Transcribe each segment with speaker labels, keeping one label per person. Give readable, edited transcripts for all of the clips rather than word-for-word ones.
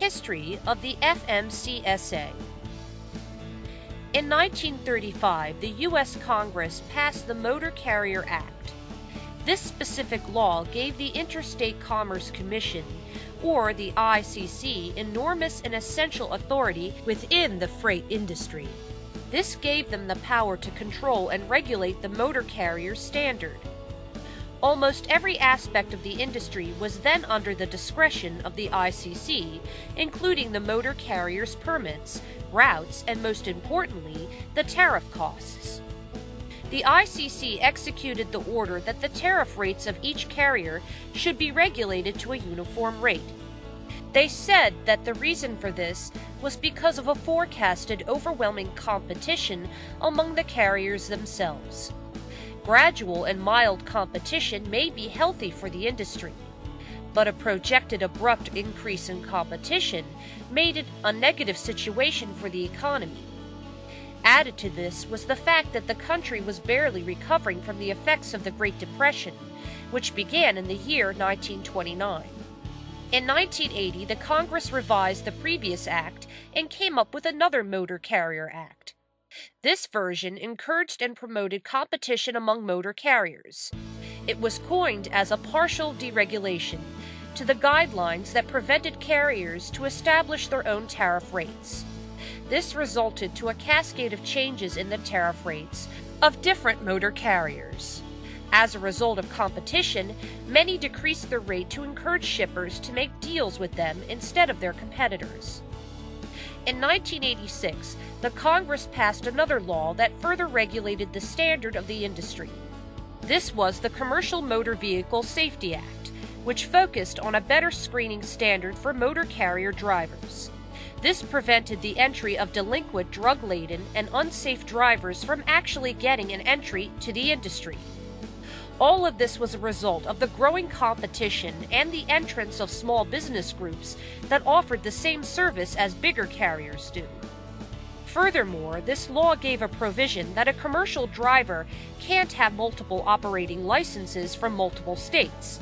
Speaker 1: History of the FMCSA. In 1935, the U.S. Congress passed the Motor Carrier Act. This specific law gave the Interstate Commerce Commission, or the ICC, enormous and essential authority within the freight industry. This gave them the power to control and regulate the motor carrier standard. Almost every aspect of the industry was then under the discretion of the ICC, including the motor carrier's permits, routes, and most importantly, the tariff costs. The ICC executed the order that the tariff rates of each carrier should be regulated to a uniform rate. They said that the reason for this was because of a forecasted overwhelming competition among the carriers themselves. Gradual and mild competition may be healthy for the industry, but a projected abrupt increase in competition made it a negative situation for the economy. Added to this was the fact that the country was barely recovering from the effects of the Great Depression, which began in the year 1929. In 1980, the Congress revised the previous act and came up with another Motor Carrier Act. This version encouraged and promoted competition among motor carriers. It was coined as a partial deregulation to the guidelines that prevented carriers to establish their own tariff rates. This resulted to a cascade of changes in the tariff rates of different motor carriers. As a result of competition, many decreased their rate to encourage shippers to make deals with them instead of their competitors. In 1986, the Congress passed another law that further regulated the standard of the industry. This was the Commercial Motor Vehicle Safety Act, which focused on a better screening standard for motor carrier drivers. This prevented the entry of delinquent, drug-laden, and unsafe drivers from actually getting an entry to the industry. All of this was a result of the growing competition and the entrance of small business groups that offered the same service as bigger carriers do. Furthermore, this law gave a provision that a commercial driver can't have multiple operating licenses from multiple states.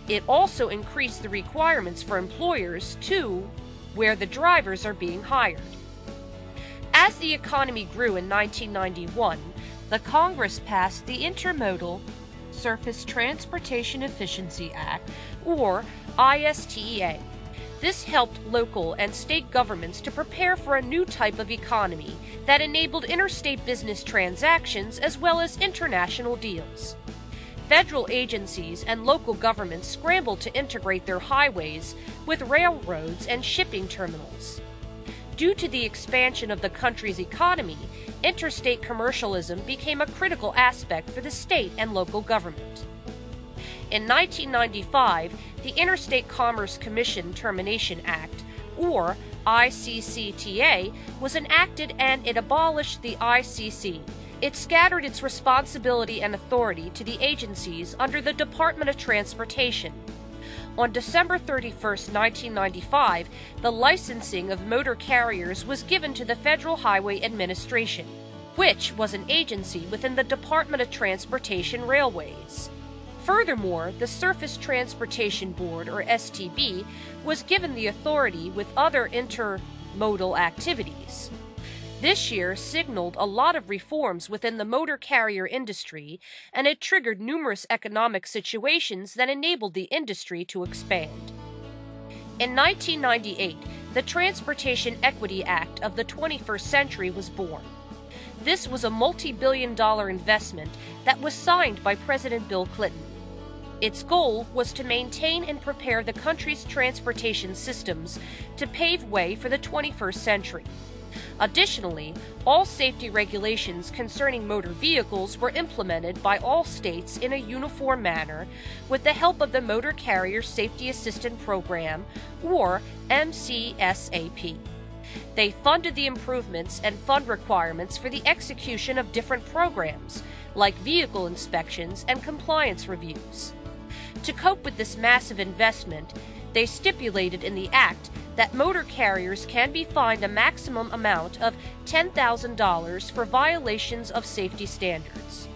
Speaker 1: It also increased the requirements for employers to where the drivers are being hired. As the economy grew in 1991, the Congress passed the Intermodal Surface Transportation Efficiency Act, or ISTEA. This helped local and state governments to prepare for a new type of economy that enabled interstate business transactions as well as international deals. Federal agencies and local governments scrambled to integrate their highways with railroads and shipping terminals. Due to the expansion of the country's economy, interstate commercialism became a critical aspect for the state and local government. In 1995, the Interstate Commerce Commission Termination Act, or ICCTA, was enacted and it abolished the ICC. It scattered its responsibility and authority to the agencies under the Department of Transportation. On December 31, 1995, the licensing of motor carriers was given to the Federal Highway Administration, which was an agency within the Department of Transportation Railways. Furthermore, the Surface Transportation Board, or STB, was given the authority with other intermodal activities. This year signaled a lot of reforms within the motor carrier industry, and it triggered numerous economic situations that enabled the industry to expand. In 1998, the Transportation Equity Act of the 21st century was born. This was a multi-billion-dollar investment that was signed by President Bill Clinton. Its goal was to maintain and prepare the country's transportation systems to pave way for the 21st century. Additionally, all safety regulations concerning motor vehicles were implemented by all states in a uniform manner with the help of the Motor Carrier Safety Assistance Program, or FMCSA. They funded the improvements and fund requirements for the execution of different programs, like vehicle inspections and compliance reviews. To cope with this massive investment, they stipulated in the Act that motor carriers can be fined a maximum amount of $10,000 for violations of safety standards.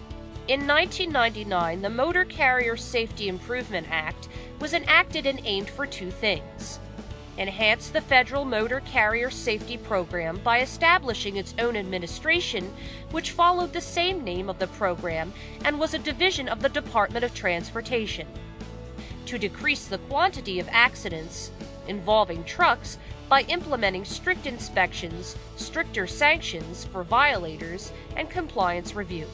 Speaker 1: In 1999, the Motor Carrier Safety Improvement Act was enacted and aimed for two things. enhanced the Federal Motor Carrier Safety Program by establishing its own administration, which followed the same name of the program and was a division of the Department of Transportation. To decrease the quantity of accidents involving trucks by implementing strict inspections, stricter sanctions for violators, and compliance review.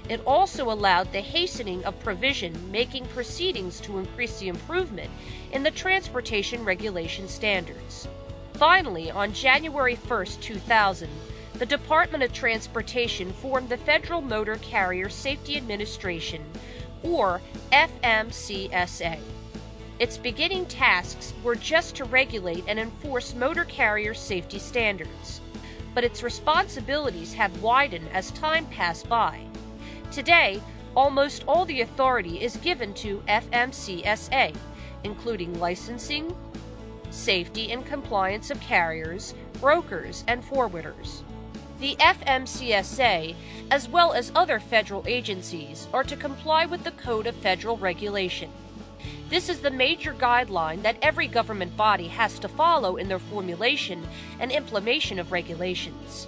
Speaker 1: It also allowed the hastening of provision making proceedings to increase the improvement in the transportation regulation standards. Finally, on January 1, 2000, the Department of Transportation formed the Federal Motor Carrier Safety Administration, or FMCSA. Its beginning tasks were just to regulate and enforce motor carrier safety standards, but its responsibilities have widened as time passed by. Today, almost all the authority is given to FMCSA, including licensing, safety and compliance of carriers, brokers, and forwarders. The FMCSA, as well as other federal agencies, are to comply with the Code of Federal Regulation. This is the major guideline that every government body has to follow in their formulation and implementation of regulations.